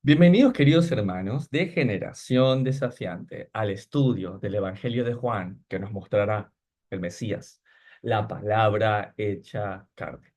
Bienvenidos, queridos hermanos de Generación Desafiante, al estudio del Evangelio de Juan, que nos mostrará el Mesías, la palabra hecha carne.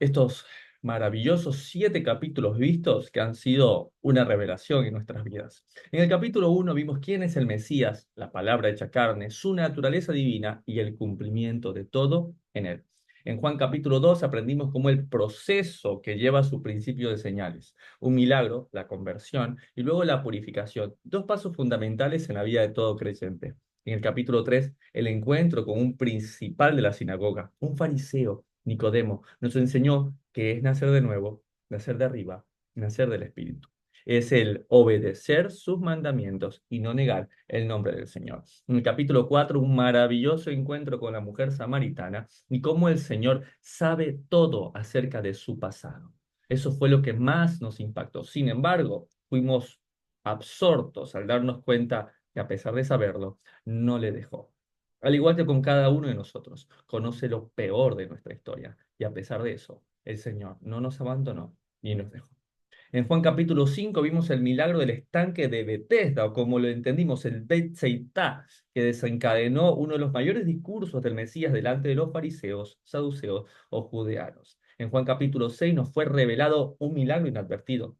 Estos maravillosos 7 capítulos vistos que han sido una revelación en nuestras vidas. En el capítulo 1 vimos quién es el Mesías, la palabra hecha carne, su naturaleza divina y el cumplimiento de todo en él. En Juan capítulo 2 aprendimos cómo el proceso que lleva a su principio de señales, un milagro, la conversión y luego la purificación, dos pasos fundamentales en la vida de todo creyente. En el capítulo 3 el encuentro con un principal de la sinagoga, un fariseo, Nicodemo, nos enseñó que es nacer de nuevo, nacer de arriba, nacer del Espíritu. Es el obedecer sus mandamientos y no negar el nombre del Señor. En el capítulo 4 un maravilloso encuentro con la mujer samaritana y cómo el Señor sabe todo acerca de su pasado. Eso fue lo que más nos impactó. Sin embargo, fuimos absortos al darnos cuenta que a pesar de saberlo, no le dejó. Al igual que con cada uno de nosotros, conoce lo peor de nuestra historia y a pesar de eso, el Señor no nos abandonó ni nos dejó. En Juan capítulo 5 vimos el milagro del estanque de Betesda, o como lo entendimos, el Bet Seitá, que desencadenó uno de los mayores discursos del Mesías delante de los fariseos, saduceos o judeanos. En Juan capítulo 6 nos fue revelado un milagro inadvertido,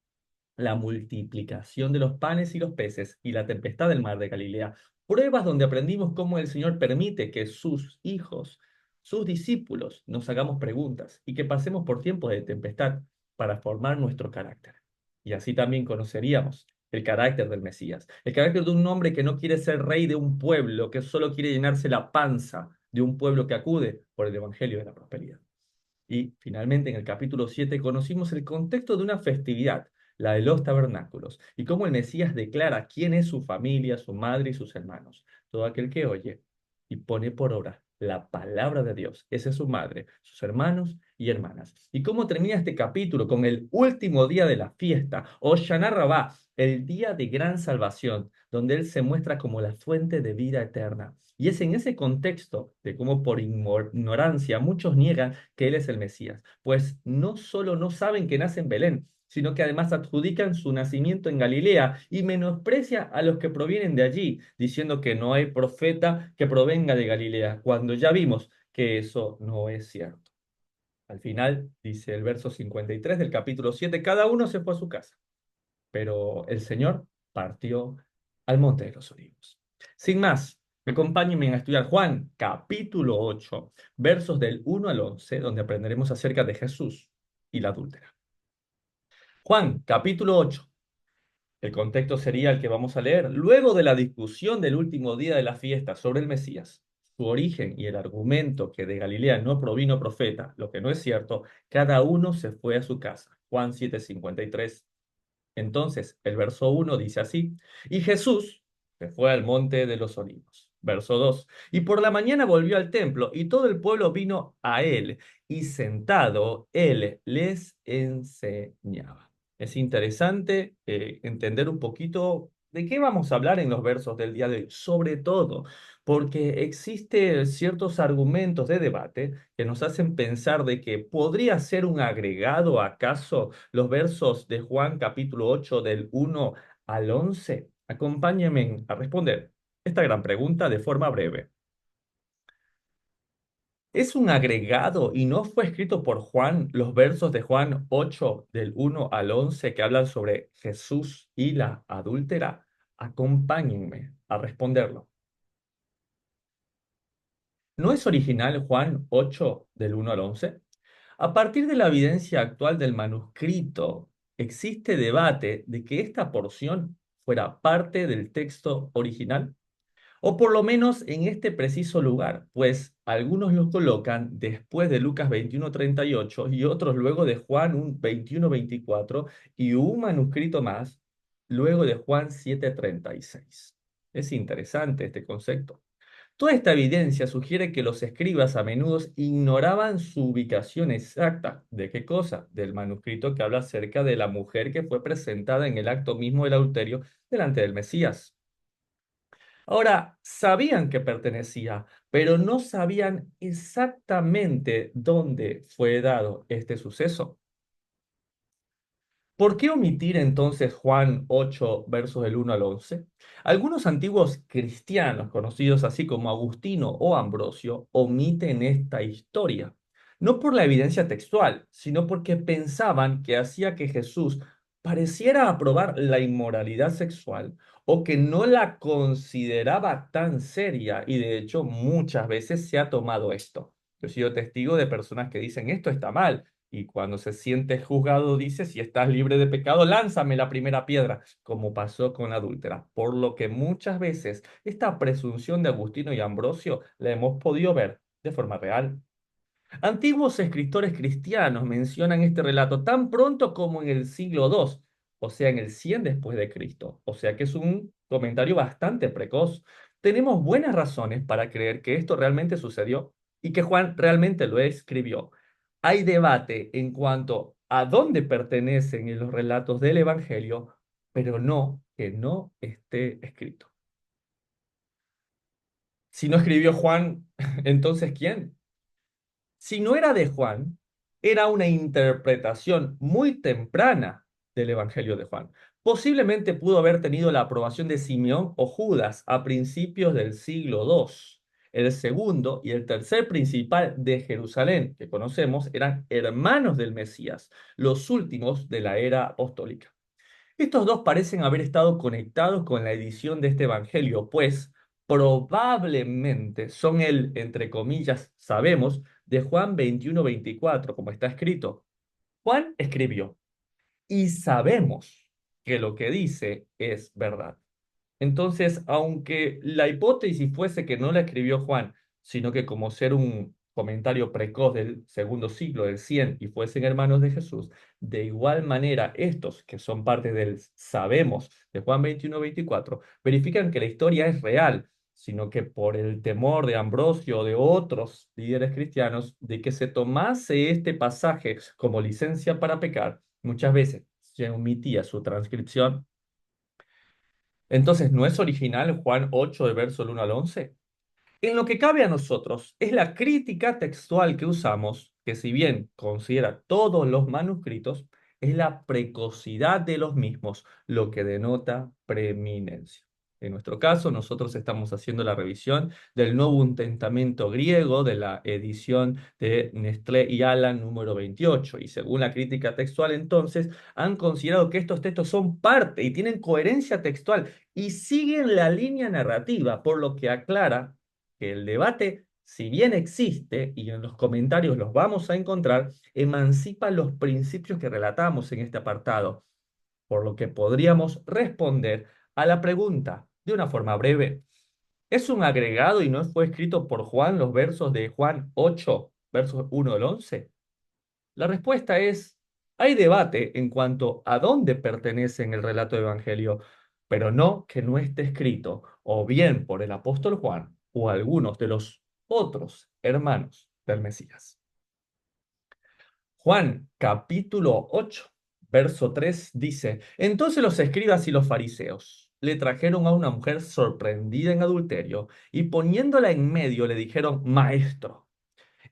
la multiplicación de los panes y los peces y la tempestad del mar de Galilea. Pruebas donde aprendimos cómo el Señor permite que sus hijos, sus discípulos, nos hagamos preguntas y que pasemos por tiempos de tempestad para formar nuestro carácter. Y así también conoceríamos el carácter del Mesías, el carácter de un hombre que no quiere ser rey de un pueblo, que solo quiere llenarse la panza de un pueblo que acude por el Evangelio de la prosperidad. Y finalmente en el capítulo 7 conocimos el contexto de una festividad, la de los tabernáculos, y cómo el Mesías declara quién es su familia, su madre y sus hermanos. Todo aquel que oye y pone por obra la palabra de Dios, esa es su madre, sus hermanos y hermanas. Y cómo termina este capítulo con el último día de la fiesta, Hoshana Rabbah, el día de gran salvación, donde Él se muestra como la fuente de vida eterna. Y es en ese contexto de cómo por ignorancia muchos niegan que Él es el Mesías, pues no solo no saben que nace en Belén, sino que además adjudican su nacimiento en Galilea y menosprecia a los que provienen de allí, diciendo que no hay profeta que provenga de Galilea, cuando ya vimos que eso no es cierto. Al final, dice el verso 53 del capítulo 7, cada uno se fue a su casa, pero el Señor partió al monte de los olivos. Sin más, acompáñenme a estudiar Juan, capítulo 8, versos del 1 al 11, donde aprenderemos acerca de Jesús y la adúltera. Juan, capítulo 8. El contexto sería el que vamos a leer. Luego de la discusión del último día de la fiesta sobre el Mesías, su origen y el argumento que de Galilea no provino profeta, lo que no es cierto, cada uno se fue a su casa. Juan 7:53. Entonces, el verso 1 dice así, y Jesús se fue al monte de los olivos. Verso 2, y por la mañana volvió al templo, y todo el pueblo vino a él, y sentado él les enseñaba. Es interesante entender un poquito de qué vamos a hablar en los versos del día de hoy, sobre todo porque existen ciertos argumentos de debate que nos hacen pensar de que podría ser un agregado acaso los versos de Juan capítulo 8 del 1 al 11. Acompáñenme a responder esta gran pregunta de forma breve. ¿Es un agregado y no fue escrito por Juan los versos de Juan 8 del 1 al 11 que hablan sobre Jesús y la adúltera? Acompáñenme a responderlo. ¿No es original Juan 8 del 1 al 11? A partir de la evidencia actual del manuscrito, existe debate de que esta porción fuera parte del texto original, o por lo menos en este preciso lugar, pues algunos lo colocan después de Lucas 21:38 y otros luego de Juan 21:24 y un manuscrito más luego de Juan 7:36. Es interesante este concepto. Toda esta evidencia sugiere que los escribas a menudo ignoraban su ubicación exacta. ¿De qué cosa? Del manuscrito que habla acerca de la mujer que fue presentada en el acto mismo del adulterio delante del Mesías. Ahora, sabían que pertenecía, pero no sabían exactamente dónde fue dado este suceso. ¿Por qué omitir entonces Juan 8, versos del 1 al 11? Algunos antiguos cristianos, conocidos así como Agustino o Ambrosio, omiten esta historia, no por la evidencia textual, sino porque pensaban que hacía que Jesús pareciera aprobar la inmoralidad sexual o que no la consideraba tan seria, y de hecho muchas veces se ha tomado esto. Yo he sido testigo de personas que dicen esto está mal, y cuando se siente juzgado dice, si estás libre de pecado, lánzame la primera piedra, como pasó con la adúltera. Por lo que muchas veces esta presunción de Agustino y Ambrosio la hemos podido ver de forma real. Antiguos escritores cristianos mencionan este relato tan pronto como en el siglo II, o sea, en el 100 después de Cristo, o sea que es un comentario bastante precoz. Tenemos buenas razones para creer que esto realmente sucedió y que Juan realmente lo escribió. Hay debate en cuanto a dónde pertenecen en los relatos del Evangelio, pero no que no esté escrito. Si no escribió Juan, entonces ¿quién? Si no era de Juan, era una interpretación muy temprana del Evangelio de Juan. Posiblemente pudo haber tenido la aprobación de Simeón o Judas a principios del siglo II. El segundo y el tercer principal de Jerusalén, que conocemos, eran hermanos del Mesías, los últimos de la era apostólica. Estos dos parecen haber estado conectados con la edición de este evangelio, pues probablemente son el, entre comillas, sabemos, de Juan 21-24, como está escrito. Juan escribió, y sabemos que lo que dice es verdad. Entonces, aunque la hipótesis fuese que no la escribió Juan, sino que como ser un comentario precoz del segundo siglo, del 100, y fuesen hermanos de Jesús, de igual manera estos, que son parte del sabemos de Juan 21-24, verifican que la historia es real, sino que por el temor de Ambrosio o de otros líderes cristianos de que se tomase este pasaje como licencia para pecar, muchas veces se omitía su transcripción. Entonces, ¿no es original Juan 8 de verso del 1 al 11? En lo que cabe a nosotros, es la crítica textual que usamos, que si bien considera todos los manuscritos, es la precocidad de los mismos lo que denota preeminencia. En nuestro caso, nosotros estamos haciendo la revisión del Nuevo Testamento griego de la edición de Nestlé y Alan número 28. Y según la crítica textual, entonces, han considerado que estos textos son parte y tienen coherencia textual y siguen la línea narrativa, por lo que aclara que el debate, si bien existe, y en los comentarios los vamos a encontrar, emancipa los principios que relatamos en este apartado, por lo que podríamos responder a la pregunta de una forma breve. ¿Es un agregado y no fue escrito por Juan los versos de Juan 8, versos 1 al 11? La respuesta es, hay debate en cuanto a dónde pertenece en el relato del Evangelio, pero no que no esté escrito o bien por el apóstol Juan o algunos de los otros hermanos del Mesías. Juan capítulo 8, verso 3 dice, entonces los escribas y los fariseos le trajeron a una mujer sorprendida en adulterio y poniéndola en medio le dijeron, maestro,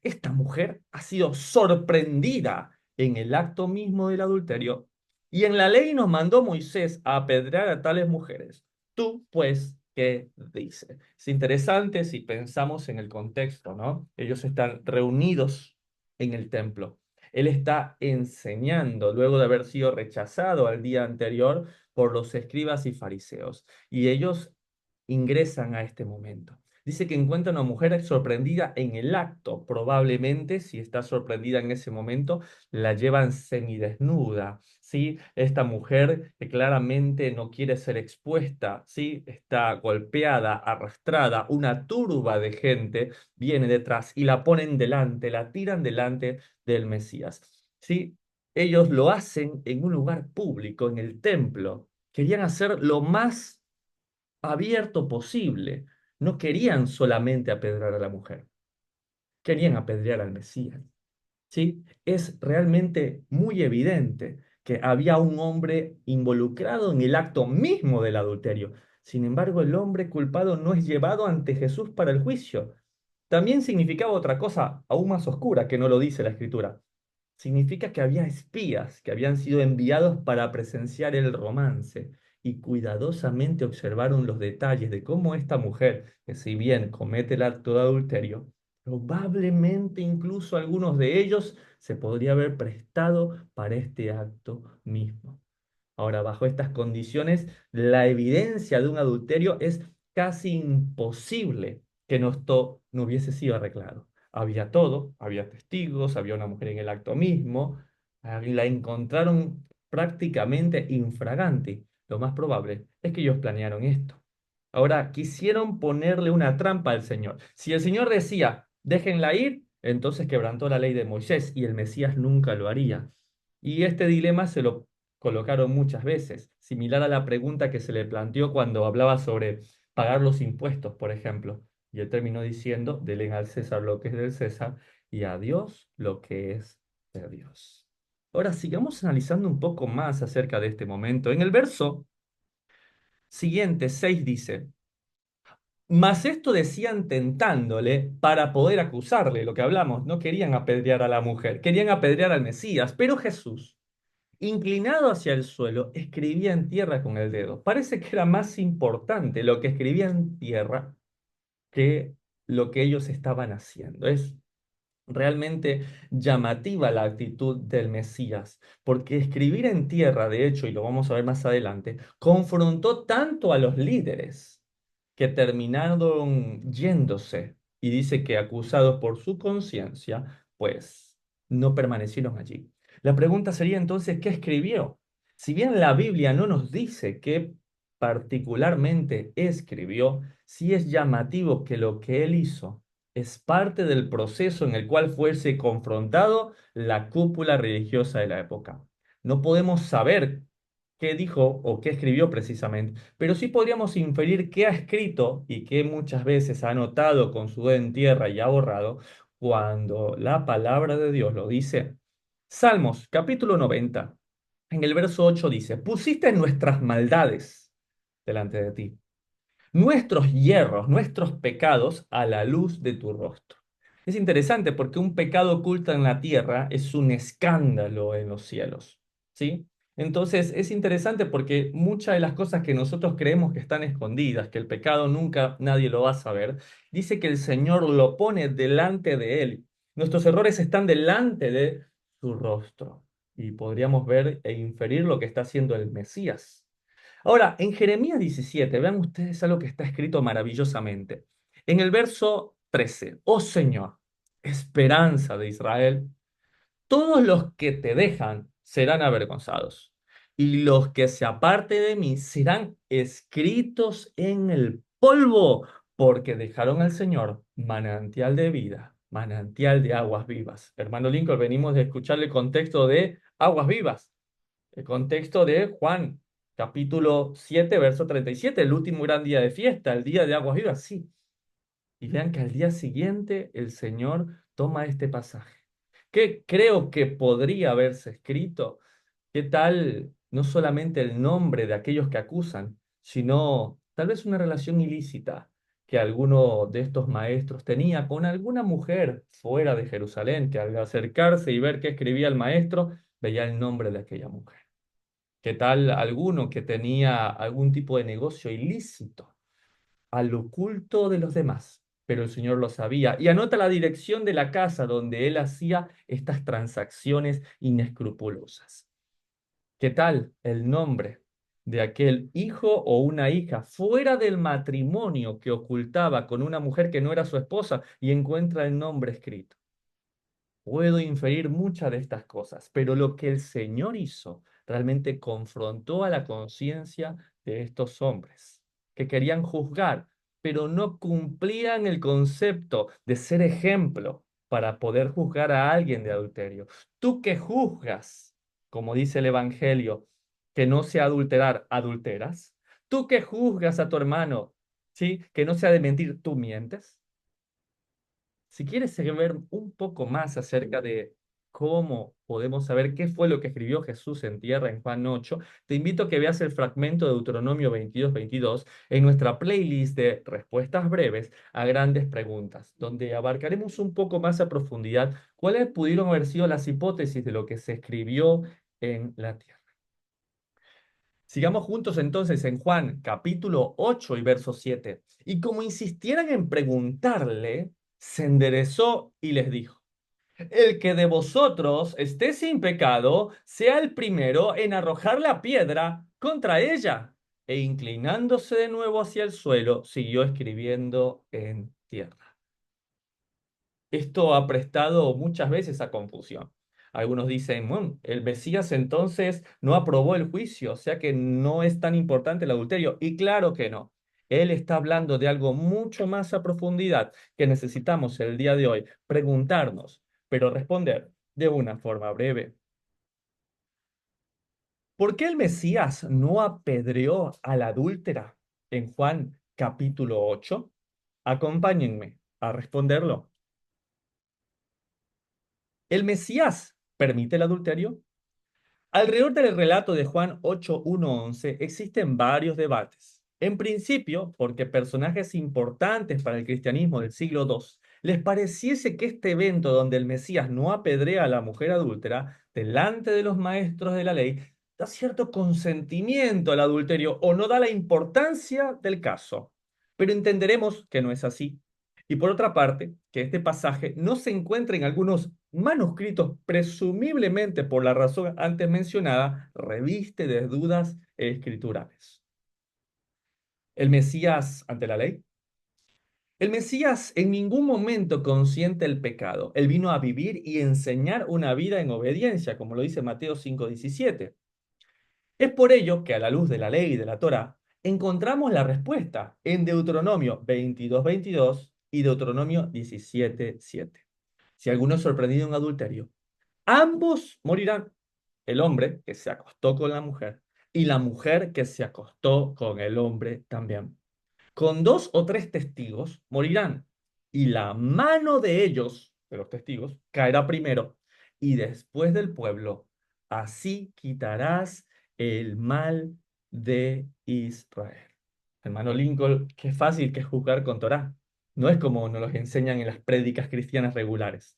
esta mujer ha sido sorprendida en el acto mismo del adulterio, y en la ley nos mandó Moisés a apedrear a tales mujeres. Tú, pues, ¿qué dices? Es interesante si pensamos en el contexto, ¿no? Ellos están reunidos en el templo. Él está enseñando luego de haber sido rechazado al día anterior por los escribas y fariseos, y ellos ingresan a este momento. Dice que encuentra una mujer sorprendida en el acto. Probablemente, si está sorprendida en ese momento, la llevan semidesnuda, ¿sí? Esta mujer que claramente no quiere ser expuesta, ¿sí? Está golpeada, arrastrada, una turba de gente viene detrás y la ponen delante, la tiran delante del Mesías, ¿sí? Ellos lo hacen en un lugar público, en el templo. Querían hacer lo más abierto posible. No querían solamente apedrear a la mujer, querían apedrear al Mesías. ¿Sí? Es realmente muy evidente que había un hombre involucrado en el acto mismo del adulterio. Sin embargo, el hombre culpado no es llevado ante Jesús para el juicio. También significaba otra cosa aún más oscura que no lo dice la Escritura. Significa que había espías que habían sido enviados para presenciar el romance y cuidadosamente observaron los detalles de cómo esta mujer, que si bien comete el acto de adulterio, probablemente incluso algunos de ellos se podría haber prestado para este acto mismo. Ahora, bajo estas condiciones, la evidencia de un adulterio es casi imposible que no hubiese sido arreglado. Había todo, había testigos, había una mujer en el acto mismo, la encontraron prácticamente infragante. Lo más probable es que ellos planearon esto. Ahora, quisieron ponerle una trampa al Señor. Si el Señor decía, déjenla ir, entonces quebrantó la ley de Moisés y el Mesías nunca lo haría. Y este dilema se lo colocaron muchas veces, similar a la pregunta que se le planteó cuando hablaba sobre pagar los impuestos, por ejemplo. Y él terminó diciendo, denle al César lo que es del César y a Dios lo que es de Dios. Ahora sigamos analizando un poco más acerca de este momento. En el verso siguiente, 6 dice, mas esto decían tentándole para poder acusarle, lo que hablamos, no querían apedrear a la mujer, querían apedrear al Mesías, pero Jesús, inclinado hacia el suelo, escribía en tierra con el dedo. Parece que era más importante lo que escribía en tierra que lo que ellos estaban haciendo. Es realmente llamativa la actitud del Mesías, porque escribir en tierra, de hecho, y lo vamos a ver más adelante, confrontó tanto a los líderes que terminaron yéndose y dice que acusados por su conciencia, pues no permanecieron allí. La pregunta sería entonces, ¿qué escribió? Si bien la Biblia no nos dice qué particularmente escribió, sí es llamativo que lo que él hizo es parte del proceso en el cual fuese confrontado la cúpula religiosa de la época. No podemos saber qué dijo o qué escribió precisamente, pero sí podríamos inferir qué ha escrito y qué muchas veces ha anotado con su dedo en tierra y ha borrado cuando la palabra de Dios lo dice. Salmos, capítulo 90, en el verso 8 dice, pusiste nuestras maldades delante de ti, nuestros hierros, nuestros pecados a la luz de tu rostro. Es interesante porque un pecado oculto en la tierra es un escándalo en los cielos, ¿sí? Entonces es interesante porque muchas de las cosas que nosotros creemos que están escondidas, que el pecado nunca nadie lo va a saber, dice que el Señor lo pone delante de él. Nuestros errores están delante de su rostro y podríamos ver e inferir lo que está haciendo el Mesías. Ahora, en Jeremías 17, vean ustedes algo que está escrito maravillosamente. En el verso 13, oh Señor, esperanza de Israel, todos los que te dejan serán avergonzados, y los que se aparte de mí serán escritos en el polvo, porque dejaron al Señor manantial de vida, manantial de aguas vivas. Hermano Lincoln, venimos de escuchar el contexto de aguas vivas. El contexto de Juan, capítulo 7, verso 37, el último gran día de fiesta, el día de aguas vivas, sí. Y vean que al día siguiente el Señor toma este pasaje. ¿Qué creo que podría haberse escrito? ¿Qué tal no solamente el nombre de aquellos que acusan, sino tal vez una relación ilícita que alguno de estos maestros tenía con alguna mujer fuera de Jerusalén, que al acercarse y ver qué escribía el maestro, veía el nombre de aquella mujer? ¿Qué tal alguno que tenía algún tipo de negocio ilícito al oculto de los demás? Pero el Señor lo sabía y anota la dirección de la casa donde él hacía estas transacciones inescrupulosas. ¿Qué tal el nombre de aquel hijo o una hija fuera del matrimonio que ocultaba con una mujer que no era su esposa y encuentra el nombre escrito? Puedo inferir muchas de estas cosas, pero lo que el Señor hizo realmente confrontó a la conciencia de estos hombres que querían juzgar, pero no cumplían el concepto de ser ejemplo para poder juzgar a alguien de adulterio. Tú que juzgas, como dice el Evangelio, que no sea adulterar, adulteras. Tú que juzgas a tu hermano, ¿sí? Que no sea de mentir, tú mientes. Si quieres saber un poco más acerca de cómo podemos saber qué fue lo que escribió Jesús en tierra en Juan 8, te invito a que veas el fragmento de Deuteronomio 22 en nuestra playlist de respuestas breves a grandes preguntas, donde abarcaremos un poco más a profundidad cuáles pudieron haber sido las hipótesis de lo que se escribió en la tierra. Sigamos juntos entonces en Juan capítulo 8 y verso 7. Y como insistieran en preguntarle, se enderezó y les dijo: el que de vosotros esté sin pecado, sea el primero en arrojar la piedra contra ella. E inclinándose de nuevo hacia el suelo, siguió escribiendo en tierra. Esto ha prestado muchas veces a confusión. Algunos dicen, bueno, el Mesías entonces no aprobó el juicio, o sea que no es tan importante el adulterio. Y claro que no. Él está hablando de algo mucho más a profundidad que necesitamos el día de hoy preguntarnos, pero responder de una forma breve. ¿Por qué el Mesías no apedreó a la adúltera en Juan capítulo 8? Acompáñenme a responderlo. ¿El Mesías permite el adulterio? Alrededor del relato de Juan 8:1-11 existen varios debates. En principio, porque personajes importantes para el cristianismo del siglo II les pareciese que este evento donde el Mesías no apedrea a la mujer adúltera delante de los maestros de la ley da cierto consentimiento al adulterio o no da la importancia del caso. Pero entenderemos que no es así. Y por otra parte, que este pasaje no se encuentra en algunos manuscritos, presumiblemente por la razón antes mencionada, reviste de dudas escriturales. ¿El Mesías ante la ley? El Mesías en ningún momento consiente el pecado. Él vino a vivir y enseñar una vida en obediencia, como lo dice Mateo 5:17. Es por ello que a la luz de la ley y de la Torá, encontramos la respuesta en Deuteronomio 22:22 y Deuteronomio 17:7. Si alguno es sorprendido en adulterio, ambos morirán. El hombre que se acostó con la mujer y la mujer que se acostó con el hombre también. Con dos o tres testigos morirán, y la mano de ellos, de los testigos, caerá primero, y después del pueblo. Así quitarás el mal de Israel. Hermano Lincoln, qué fácil que es juzgar con Torá. No es como nos los enseñan en las prédicas cristianas regulares.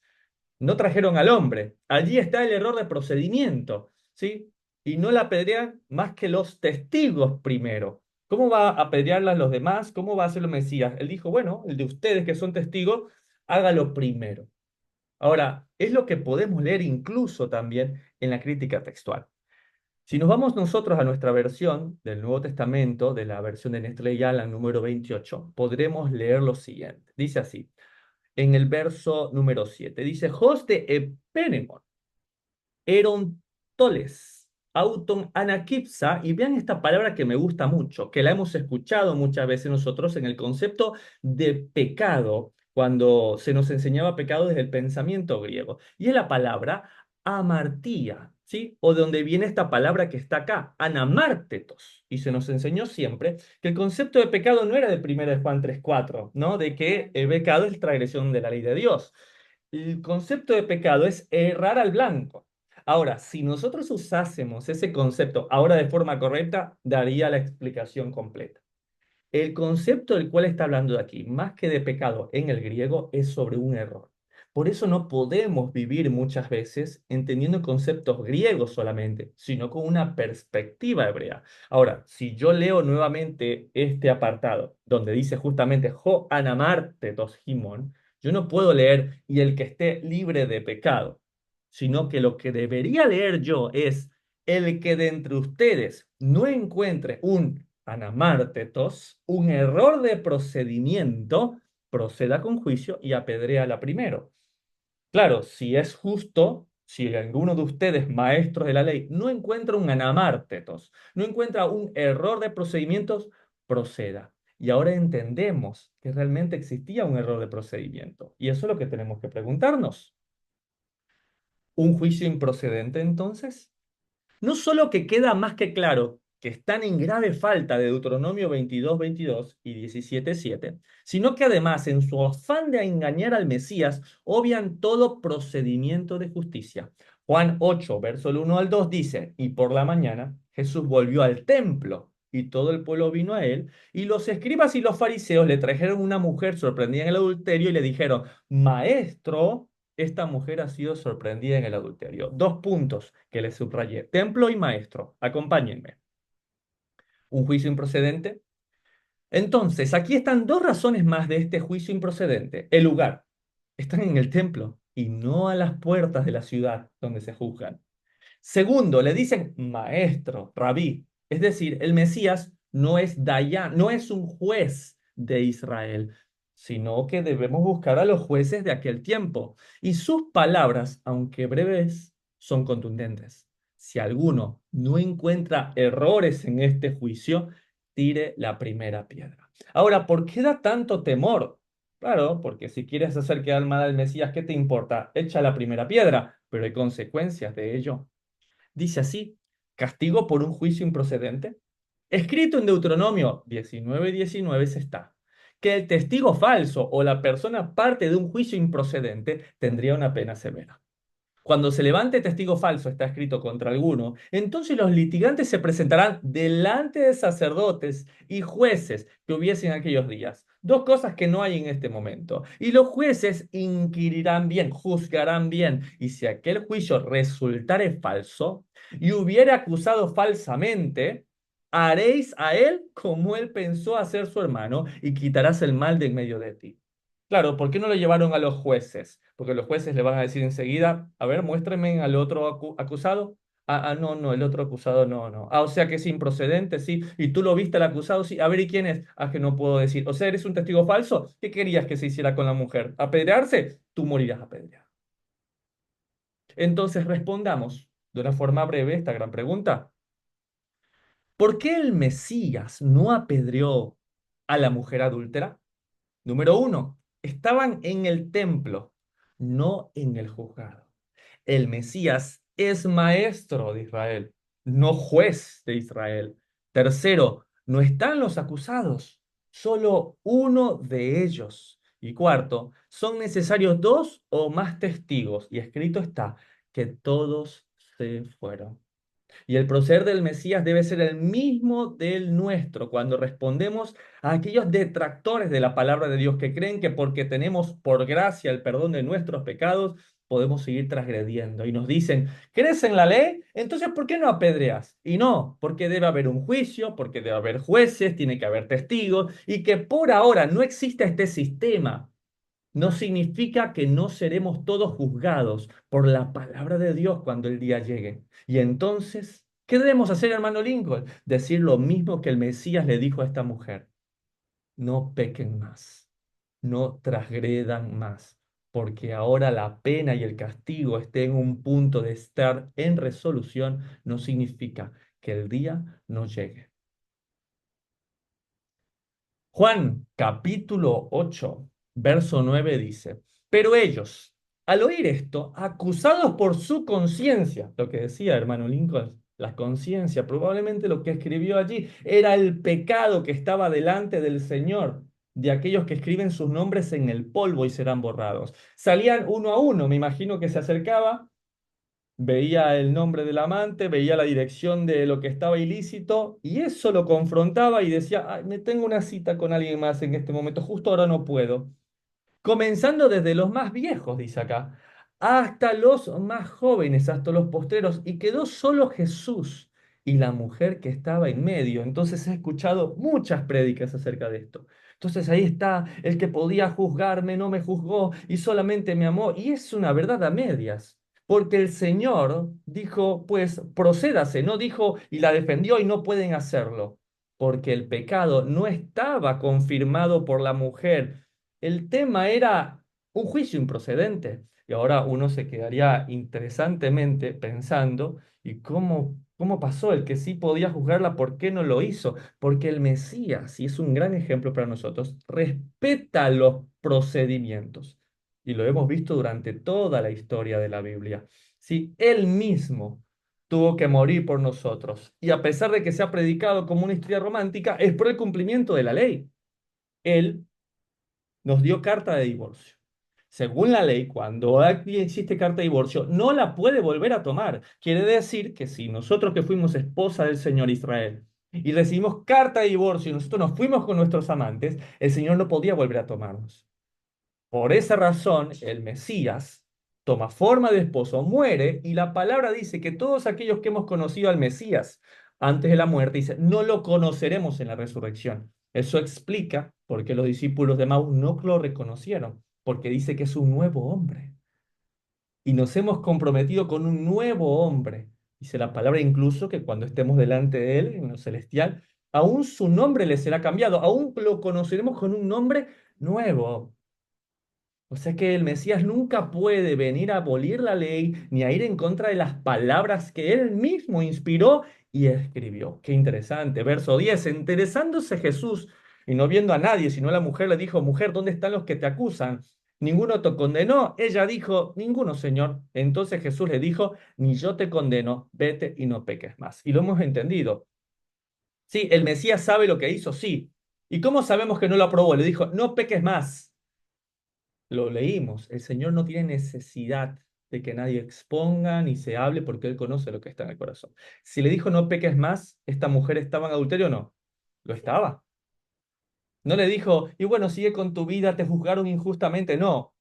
No trajeron al hombre. Allí está el error de procedimiento, ¿sí? Y no la apedrean más que los testigos primero. ¿Cómo va a apedrearlas los demás? ¿Cómo va a hacerlo Mesías? Él dijo, bueno, el de ustedes que son testigos, hágalo primero. Ahora, es lo que podemos leer incluso también en la crítica textual. Si nos vamos nosotros a nuestra versión del Nuevo Testamento, de la versión de Nestlé y Alan número 28, podremos leer lo siguiente. Dice así, en el verso número 7, dice, Jos de Epenemon, Erontoles, Auton Anakipsa, y vean esta palabra que me gusta mucho, que la hemos escuchado muchas veces nosotros en el concepto de pecado, cuando se nos enseñaba pecado desde el pensamiento griego, y es la palabra amartía, ¿sí? O de donde viene esta palabra que está acá, anamártetos, y se nos enseñó siempre que el concepto de pecado no era de 1 Juan 3:4, ¿no? De que el pecado es transgresión de la ley de Dios. El concepto de pecado es errar al blanco. Ahora, si nosotros usásemos ese concepto ahora de forma correcta, daría la explicación completa. El concepto del cual está hablando de aquí, más que de pecado en el griego, es sobre un error. Por eso no podemos vivir muchas veces entendiendo conceptos griegos solamente, sino con una perspectiva hebrea. Ahora, si yo leo nuevamente este apartado, donde dice justamente Ho anamarte tos himon, yo no puedo leer y el que esté libre de pecado, sino que lo que debería leer yo es el que de entre ustedes no encuentre un anamártetos, un error de procedimiento, proceda con juicio y apedréala primero. Claro, si es justo, si alguno de ustedes, maestros de la ley, no encuentra un anamártetos, no encuentra un error de procedimientos, proceda. Y ahora entendemos que realmente existía un error de procedimiento. Y eso es lo que tenemos que preguntarnos. ¿Un juicio improcedente entonces? No solo que queda más que claro que están en grave falta de Deuteronomio 22:22 y 17:7, sino que además, en su afán de engañar al Mesías, obvian todo procedimiento de justicia. Juan 8, verso 1 al 2 dice, y por la mañana Jesús volvió al templo y todo el pueblo vino a él, y los escribas y los fariseos le trajeron una mujer sorprendida en el adulterio y le dijeron, Maestro, esta mujer ha sido sorprendida en el adulterio. Dos puntos que le subrayé, templo y maestro. Acompáñenme. Un juicio improcedente. Entonces, aquí están dos razones más de este juicio improcedente. El lugar. Están en el templo y no a las puertas de la ciudad donde se juzgan. Segundo, le dicen maestro, rabí. Es decir, el Mesías no es Dayan, no es un juez de Israel, sino que debemos buscar a los jueces de aquel tiempo. Y sus palabras, aunque breves, son contundentes. Si alguno no encuentra errores en este juicio, tire la primera piedra. Ahora, ¿por qué da tanto temor? Claro, porque si quieres hacer quedar mal al Mesías, ¿qué te importa? Echa la primera piedra, pero hay consecuencias de ello. Dice así, castigo por un juicio improcedente. Escrito en Deuteronomio 19:19 se está, que el testigo falso o la persona parte de un juicio improcedente tendría una pena severa. Cuando se levante testigo falso, está escrito contra alguno, entonces los litigantes se presentarán delante de sacerdotes y jueces que hubiesen en aquellos días. Dos cosas que no hay en este momento. Y los jueces inquirirán bien, juzgarán bien. Y si aquel juicio resultare falso y hubiere acusado falsamente, haréis a él como él pensó hacer su hermano y quitarás el mal de en medio de ti. Claro, ¿por qué no lo llevaron a los jueces? Porque los jueces le van a decir enseguida, a ver, muéstrenme al otro acusado. No, no, el otro acusado no, no. O sea que es improcedente, sí. ¿Y tú lo viste al acusado? Sí. A ver, ¿y quién es? Que no puedo decir. O sea, ¿eres un testigo falso? ¿Qué querías que se hiciera con la mujer? ¿Apedrearse? Tú morirás apedreado. Entonces respondamos de una forma breve esta gran pregunta. ¿Por qué el Mesías no apedreó a la mujer adúltera? Número uno, estaban en el templo, no en el juzgado. El Mesías es maestro de Israel, no juez de Israel. Tercero, no están los acusados, solo uno de ellos. Y cuarto, son necesarios dos o más testigos. Y escrito está que todos se fueron. Y el proceder del Mesías debe ser el mismo del nuestro cuando respondemos a aquellos detractores de la palabra de Dios que creen que porque tenemos por gracia el perdón de nuestros pecados, podemos seguir transgrediendo. Y nos dicen, ¿crees en la ley? Entonces, ¿por qué no apedreas? Y no, porque debe haber un juicio, porque debe haber jueces, tiene que haber testigos, y que por ahora no existe este sistema no significa que no seremos todos juzgados por la palabra de Dios cuando el día llegue. Y entonces, ¿qué debemos hacer, hermano Lincoln? Decir lo mismo que el Mesías le dijo a esta mujer. No pequen más, no transgredan más, porque ahora la pena y el castigo estén en un punto de estar en resolución, no significa que el día no llegue. Juan capítulo 8 verso 9 dice, pero ellos, al oír esto, acusados por su conciencia, lo que decía hermano Lincoln, la conciencia, probablemente lo que escribió allí era el pecado que estaba delante del Señor, de aquellos que escriben sus nombres en el polvo y serán borrados. Salían uno a uno, me imagino que se acercaba veía el nombre del amante, veía la dirección de lo que estaba ilícito y eso lo confrontaba y decía, "Ay, me tengo una cita con alguien más en este momento, justo ahora no puedo. Comenzando desde los más viejos, dice acá, hasta los más jóvenes, hasta los postreros, y quedó solo Jesús y la mujer que estaba en medio. Entonces he escuchado muchas prédicas acerca de esto. Entonces ahí está, el que podía juzgarme no me juzgó y solamente me amó. Y es una verdad a medias. Porque el Señor dijo, pues procédase, no dijo y la defendió y no pueden hacerlo. Porque el pecado no estaba confirmado por la mujer, el tema era un juicio improcedente. Y ahora uno se quedaría interesantemente pensando, ¿y cómo pasó? El que sí podía juzgarla, ¿por qué no lo hizo? Porque el Mesías, y es un gran ejemplo para nosotros, respeta los procedimientos. Y lo hemos visto durante toda la historia de la Biblia. Si él mismo tuvo que morir por nosotros. Y a pesar de que se ha predicado como una historia romántica, es por el cumplimiento de la ley. Él nos dio carta de divorcio. Según la ley, cuando aquí existe carta de divorcio, no la puede volver a tomar. Quiere decir que si nosotros que fuimos esposa del Señor Israel y recibimos carta de divorcio y nosotros nos fuimos con nuestros amantes, el Señor no podía volver a tomarnos. Por esa razón, el Mesías toma forma de esposo, muere, y la palabra dice que todos aquellos que hemos conocido al Mesías antes de la muerte, dice, no lo conoceremos en la resurrección. Eso explica por qué los discípulos de Maús no lo reconocieron, porque dice que es un nuevo hombre. Y nos hemos comprometido con un nuevo hombre. Dice la palabra incluso que cuando estemos delante de él, en lo celestial, aún su nombre le será cambiado, aún lo conoceremos con un nombre nuevo. O sea que el Mesías nunca puede venir a abolir la ley ni a ir en contra de las palabras que él mismo inspiró y escribió. Qué interesante. Verso 10. Interesándose Jesús y no viendo a nadie, sino a la mujer, le dijo, mujer, ¿dónde están los que te acusan? ¿Ninguno te condenó? Ella dijo, ninguno, Señor. Entonces Jesús le dijo, ni yo te condeno, vete y no peques más. Y lo hemos entendido. Sí, el Mesías sabe lo que hizo, sí. ¿Y cómo sabemos que no lo aprobó? Le dijo, no peques más. Lo leímos. El Señor no tiene necesidad de que nadie exponga ni se hable porque Él conoce lo que está en el corazón. Si le dijo no peques más, ¿esta mujer estaba en adulterio o no? Lo estaba. No le dijo, y bueno, sigue con tu vida, te juzgaron injustamente. No,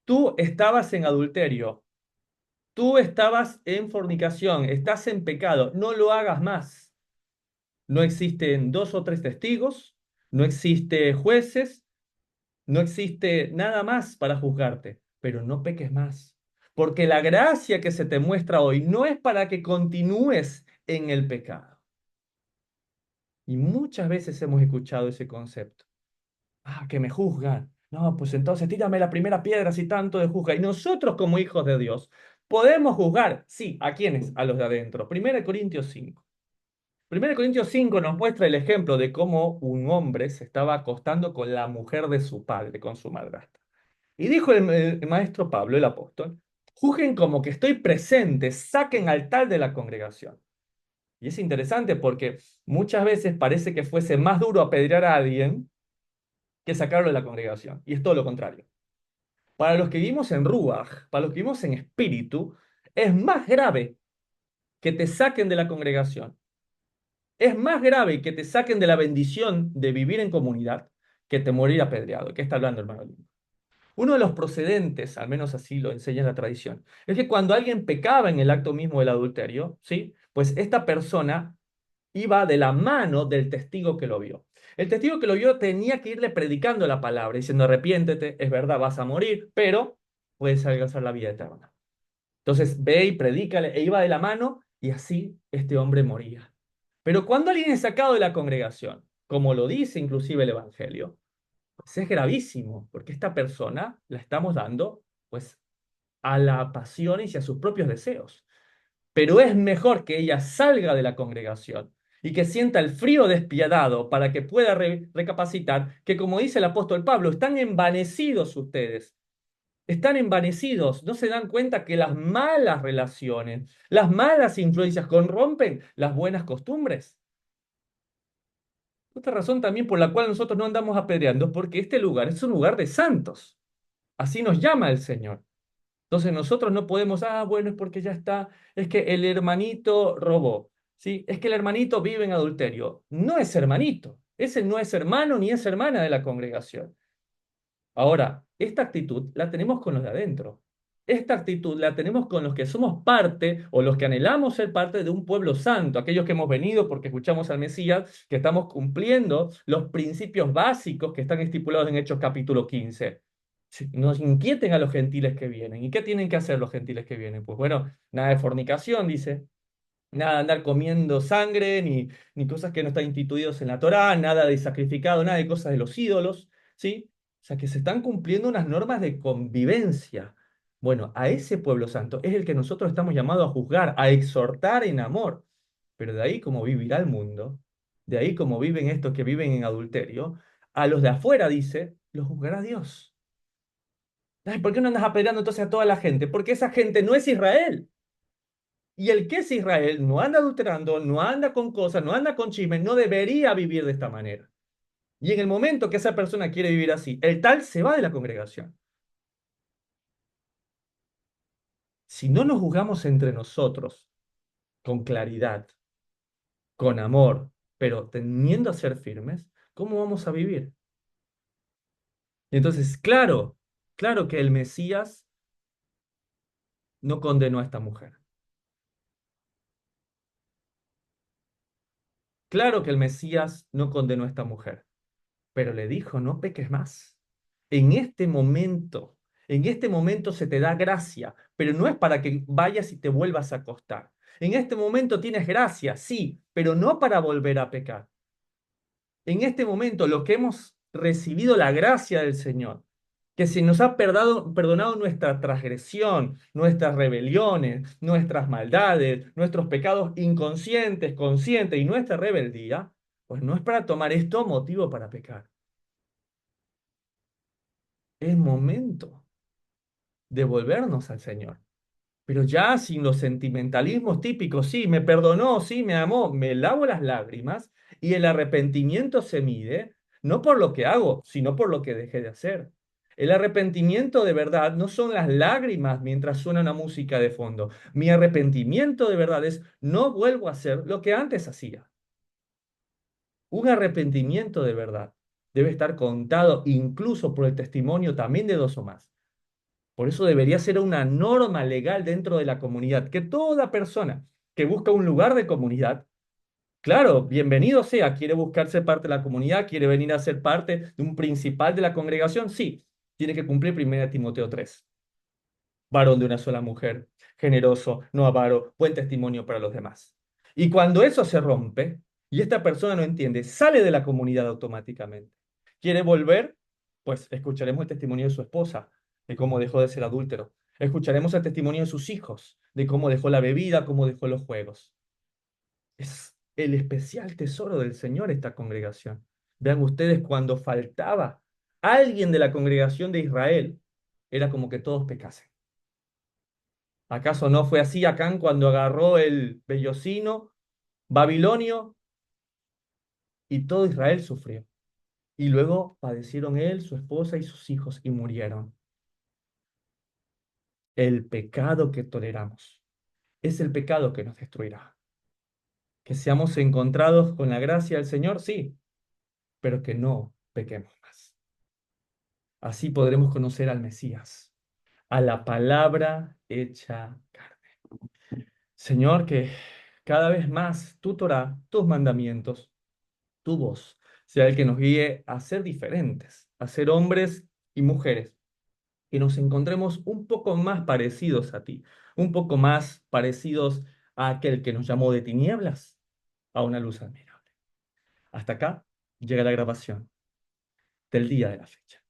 tú estabas en adulterio, tú estabas en fornicación, estás en pecado, no lo hagas más. No existen dos o tres testigos, no existe jueces, no existe nada más para juzgarte, pero no peques más. Porque la gracia que se te muestra hoy no es para que continúes en el pecado. Y muchas veces hemos escuchado ese concepto. Ah, que me juzgan. No, pues entonces tírame la primera piedra si tanto de juzga. Y nosotros como hijos de Dios podemos juzgar, sí, ¿a quiénes? A los de adentro. 1 Corintios 5. 1 Corintios 5 nos muestra el ejemplo de cómo un hombre se estaba acostando con la mujer de su padre, con su madrastra. Y dijo el maestro Pablo, el apóstol, juzguen como que estoy presente, saquen al tal de la congregación. Y es interesante porque muchas veces parece que fuese más duro apedrear a alguien que sacarlo de la congregación. Y es todo lo contrario. Para los que vivimos en Ruach, para los que vivimos en espíritu, es más grave que te saquen de la congregación. Es más grave que te saquen de la bendición de vivir en comunidad que te morir apedreado. ¿Qué está hablando, hermano? Uno de los procedentes, al menos así lo enseña la tradición, es que cuando alguien pecaba en el acto mismo del adulterio, ¿sí? Pues esta persona iba de la mano del testigo que lo vio. El testigo que lo vio tenía que irle predicando la palabra, diciendo, arrepiéntete, es verdad, vas a morir, pero puedes alcanzar la vida eterna. Entonces ve y predícale, e iba de la mano, y así este hombre moría. Pero cuando alguien es sacado de la congregación, como lo dice inclusive el Evangelio, pues es gravísimo, porque esta persona la estamos dando, pues, a la pasión y a sus propios deseos. Pero es mejor que ella salga de la congregación y que sienta el frío despiadado para que pueda recapacitar que, como dice el apóstol Pablo, están envanecidos ustedes. Están envanecidos, no se dan cuenta que las malas relaciones, las malas influencias corrompen las buenas costumbres. Otra razón también por la cual nosotros no andamos apedreando es porque este lugar es un lugar de santos. Así nos llama el Señor. Entonces nosotros no podemos, bueno, es porque ya está, es que el hermanito robó, ¿sí? Es que el hermanito vive en adulterio. No es hermanito, ese no es hermano ni es hermana de la congregación. Ahora, esta actitud la tenemos con los de adentro. Esta actitud la tenemos con los que somos parte o los que anhelamos ser parte de un pueblo santo, aquellos que hemos venido porque escuchamos al Mesías, que estamos cumpliendo los principios básicos que están estipulados en Hechos capítulo 15. Sí, nos inquieten a los gentiles que vienen. ¿Y qué tienen que hacer los gentiles que vienen? Pues bueno, nada de fornicación, dice. Nada de andar comiendo sangre, ni cosas que no están instituidos en la Torá, nada de sacrificado, nada de cosas de los ídolos, ¿sí? O sea, que se están cumpliendo unas normas de convivencia. Bueno, a ese pueblo santo es el que nosotros estamos llamados a juzgar, a exhortar en amor. Pero de ahí como vivirá el mundo, de ahí como viven estos que viven en adulterio, a los de afuera, dice, los juzgará Dios. Ay, ¿por qué no andas apedreando entonces a toda la gente? Porque esa gente no es Israel. Y el que es Israel no anda adulterando, no anda con cosas, no anda con chismes, no debería vivir de esta manera. Y en el momento que esa persona quiere vivir así, el tal se va de la congregación. Si no nos juzgamos entre nosotros con claridad, con amor, pero teniendo a ser firmes, ¿cómo vamos a vivir? Y entonces, claro, claro que el Mesías no condenó a esta mujer. Claro que el Mesías no condenó a esta mujer, pero le dijo, no peques más. En en este momento se te da gracia, pero no es para que vayas y te vuelvas a acostar. En este momento tienes gracia, sí, pero no para volver a pecar. En este momento, los que hemos recibido la gracia del Señor, que se nos ha perdonado nuestra transgresión, nuestras rebeliones, nuestras maldades, nuestros pecados inconscientes, conscientes y nuestra rebeldía, pues no es para tomar esto motivo para pecar. Es momento de volvernos al Señor. Pero ya sin los sentimentalismos típicos, sí, me perdonó, sí, me amó, me lavo las lágrimas y el arrepentimiento se mide no por lo que hago, sino por lo que dejé de hacer. El arrepentimiento de verdad no son las lágrimas mientras suena una música de fondo. Mi arrepentimiento de verdad es no vuelvo a hacer lo que antes hacía. Un arrepentimiento de verdad debe estar contado incluso por el testimonio también de dos o más. Por eso debería ser una norma legal dentro de la comunidad, que toda persona que busca un lugar de comunidad, claro, bienvenido sea, quiere buscar ser parte de la comunidad, quiere venir a ser parte de un principal de la congregación, sí, tiene que cumplir 1 Timoteo 3, varón de una sola mujer, generoso, no avaro, buen testimonio para los demás. Y cuando eso se rompe y esta persona no entiende, sale de la comunidad automáticamente. ¿Quiere volver? Pues escucharemos el testimonio de su esposa, de cómo dejó de ser adúltero. Escucharemos el testimonio de sus hijos, de cómo dejó la bebida, cómo dejó los juegos. Es el especial tesoro del Señor esta congregación. Vean ustedes, cuando faltaba alguien de la congregación de Israel, era como que todos pecasen. ¿Acaso no fue así Acán cuando agarró el vellocino babilonio y todo Israel sufrió? Y luego padecieron él, su esposa y sus hijos y murieron. El pecado que toleramos es el pecado que nos destruirá. Que seamos encontrados con la gracia del Señor, sí, pero que no pequemos más. Así podremos conocer al Mesías, a la palabra hecha carne. Señor, que cada vez más tu Torah, tus mandamientos, tu voz sea el que nos guíe a ser diferentes, a ser hombres y mujeres, que nos encontremos un poco más parecidos a ti, un poco más parecidos a aquel que nos llamó de tinieblas a una luz admirable. Hasta acá llega la grabación del día de la fecha.